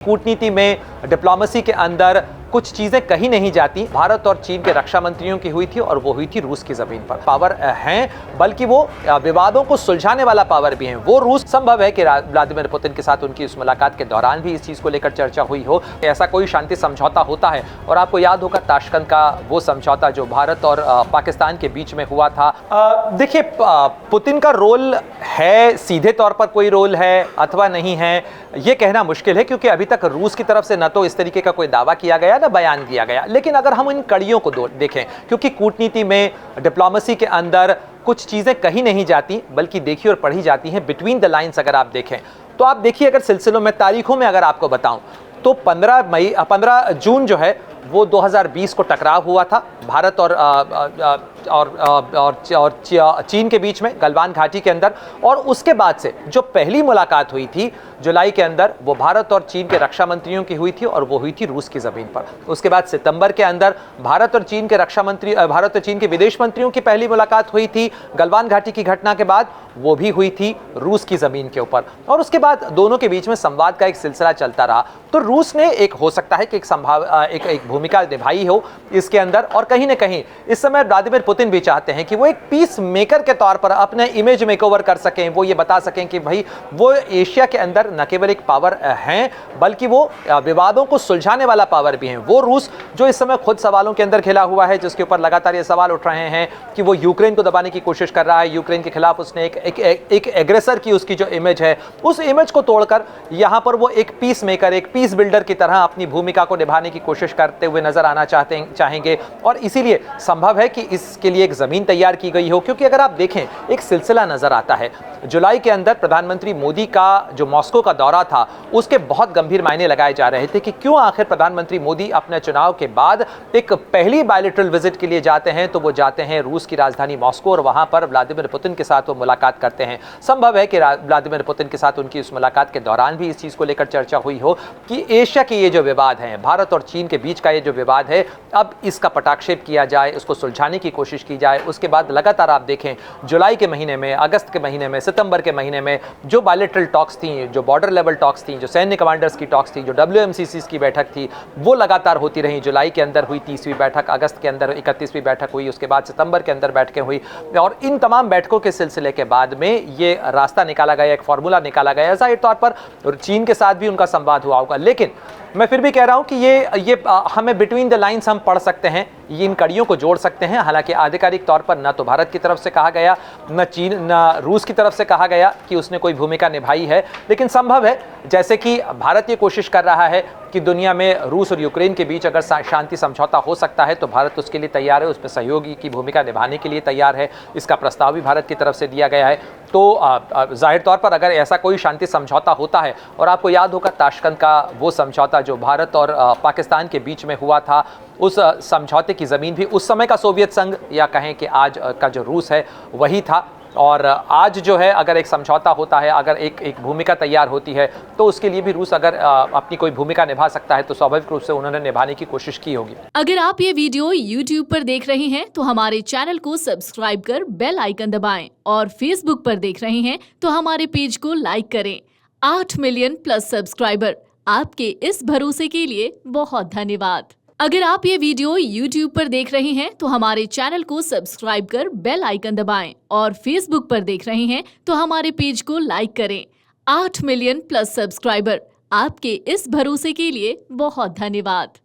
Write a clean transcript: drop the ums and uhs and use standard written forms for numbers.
कूटनीति में, डिप्लोमेसी के अंदर कुछ चीजें कही नहीं जाती। भारत और चीन के रक्षा मंत्रियों की हुई थी और वो हुई थी रूस की जमीन पर। पावर हैं, बल्कि वो विवादों को सुलझाने वाला पावर भी हैं। वो रूस संभव है कि व्लादिमीर पुतिन के साथ उनकी उस मुलाकात के दौरान भी इस चीज को लेकर चर्चा हुई हो, ऐसा कोई शांति समझौता होता है। और आपको याद होगा ताशकंद का वो समझौता जो भारत और पाकिस्तान के बीच में हुआ था। देखिए, पुतिन का रोल है, सीधे तौर पर कोई रोल है अथवा नहीं है, ये कहना मुश्किल है, क्योंकि अभी तक रूस की तरफ से न तो इस तरीके का कोई दावा किया गया ना बयान दिया गया। लेकिन अगर हम इन कड़ियों को देखें, क्योंकि कूटनीति में, डिप्लोमेसी के अंदर कुछ चीजें कही नहीं जाती बल्कि देखी और पढ़ी जाती हैं बिटवीन द लाइंस। अगर आप देखें तो आप देखिए, अगर सिलसिलों में, तारीखों में अगर आपको बताऊं तो 15 जून जो है वो 2020 को टकराव हुआ था भारत और चीन के बीच में गलवान घाटी के अंदर। और उसके बाद से जो पहली मुलाकात हुई थी जुलाई के अंदर, वो भारत और चीन के रक्षा मंत्रियों की हुई थी और वो हुई थी रूस की जमीन पर। उसके बाद सितंबर के अंदर भारत और चीन के विदेश मंत्रियों की पहली मुलाकात हुई थी गलवान घाटी की घटना के बाद, वो भी हुई थी रूस की जमीन के ऊपर। और उसके बाद दोनों के बीच में संवाद का एक सिलसिला चलता रहा। तो रूस ने एक, हो सकता है कि एक भूमिका निभाई हो इसके अंदर। और कहीं ना कहीं इस समय व्लादिमीर पुतिन भी चाहते हैं कि वो एक पीस मेकर के तौर पर अपने इमेज मेकओवर कर सकें। वो ये बता सकें कि भाई वो एशिया के अंदर न केवल एक पावर हैं, बल्कि वो विवादों को सुलझाने वाला पावर भी हैं। वो रूस जो इस समय खुद सवालों के अंदर घिरा हुआ है, जिसके ऊपर लगातार ये सवाल उठ रहे हैं कि वो यूक्रेन को दबाने की कोशिश कर रहा है, यूक्रेन के खिलाफ उसने एक एग्रेसर की उसकी जो इमेज है, उस इमेज को तोड़कर यहां पर वो एक पीस मेकर, एक पीस बिल्डर की तरह अपनी भूमिका को निभाने की कोशिश करते हुए नजर आना चाहेंगे। और इसीलिए संभव है कि इसके लिए एक जमीन तैयार की गई हो। क्योंकि अगर आप देखें, एक सिलसिला नजर आता है। जुलाई के अंदर प्रधानमंत्री मोदी का जो मॉस्को का दौरा था, उसके बहुत गंभीर मायने लगाए जा रहे थे कि क्यों आखिर प्रधानमंत्री मोदी अपने चुनाव के बाद एक पहली बायलैटरल विजिट के लिए जाते हैं, तो वो जाते हैं रूस की राजधानी मॉस्को और वहां पर व्लादिमीर पुतिन के साथ वो मुलाकात करते हैं। संभव है कि व्लादिमीर पुतिन के साथ उनकी उस मुलाकात के दौरान भी इस चीज को लेकर चर्चा हुई हो कि एशिया के ये जो विवाद हैं, भारत और चीन के बीच का ये जो विवाद है, अब इसका पटाक्षेप किया जाए, उसको सुलझाने की कोशिश की जाए। उसके बाद लगातार आप देखें, जुलाई के महीने में, अगस्त के महीने में, सितंबर के महीने में जो बायलैटरल टॉक्स थी, जो बॉर्डर लेवल टॉक्स थी, जो सैन्य कमांडर्स की टॉक्स थी, जो WMCCs की बैठक थी, वो लगातार होती रही। जुलाई के अंदर हुई 30वीं बैठक, अगस्त के अंदर 31वीं बैठक हुई, उसके बाद सितंबर के अंदर बैठकें हुई। और इन तमाम बैठकों के सिलसिले के बाद में ये रास्ता निकाला गया, एक फॉर्मूला निकाला गया। जाहिर तौर पर चीन के साथ भी उनका संवाद हुआ होगा। लेकिन मैं फिर भी कह रहा हूं कि ये हमें बिटवीन द लाइंस हम पढ़ सकते हैं, ये इन कड़ियों को जोड़ सकते हैं। हालांकि आधिकारिक तौर पर न तो भारत की तरफ से कहा गया, न रूस की तरफ से कहा गया कि उसने कोई भूमिका निभाई है। लेकिन संभव है, जैसे कि भारत ये कोशिश कर रहा है कि दुनिया में रूस और यूक्रेन के बीच अगर शांति समझौता हो सकता है तो भारत उसके लिए तैयार है, उसमें सहयोगी की भूमिका निभाने के लिए तैयार है। इसका प्रस्ताव भी भारत की तरफ से दिया गया है। तो जाहिर तौर पर अगर ऐसा कोई शांति समझौता होता है, और आपको याद होगा ताशकंद का वो समझौता जो भारत और पाकिस्तान के बीच में हुआ था, उस समझौते की ज़मीन भी उस समय का सोवियत संघ, या कहें कि आज का जो रूस है, वही था। और आज जो है, अगर एक समझौता होता है, अगर एक भूमिका तैयार होती है, तो उसके लिए भी रूस अगर अपनी कोई भूमिका निभा सकता है तो स्वाभाविक रूप से उन्होंने निभाने की कोशिश की होगी। अगर आप ये वीडियो YouTube पर देख रहे हैं तो हमारे चैनल को सब्सक्राइब कर बेल आइकन दबाएं, और Facebook पर देख रहे हैं तो हमारे पेज को लाइक करें। 8 मिलियन प्लस सब्सक्राइबर, आपके इस भरोसे के लिए बहुत धन्यवाद। अगर आप ये वीडियो YouTube पर देख रहे हैं तो हमारे चैनल को सब्सक्राइब कर बेल आइकन दबाएं, और Facebook पर देख रहे हैं तो हमारे पेज को लाइक करें। 8 मिलियन प्लस सब्सक्राइबर, आपके इस भरोसे के लिए बहुत धन्यवाद।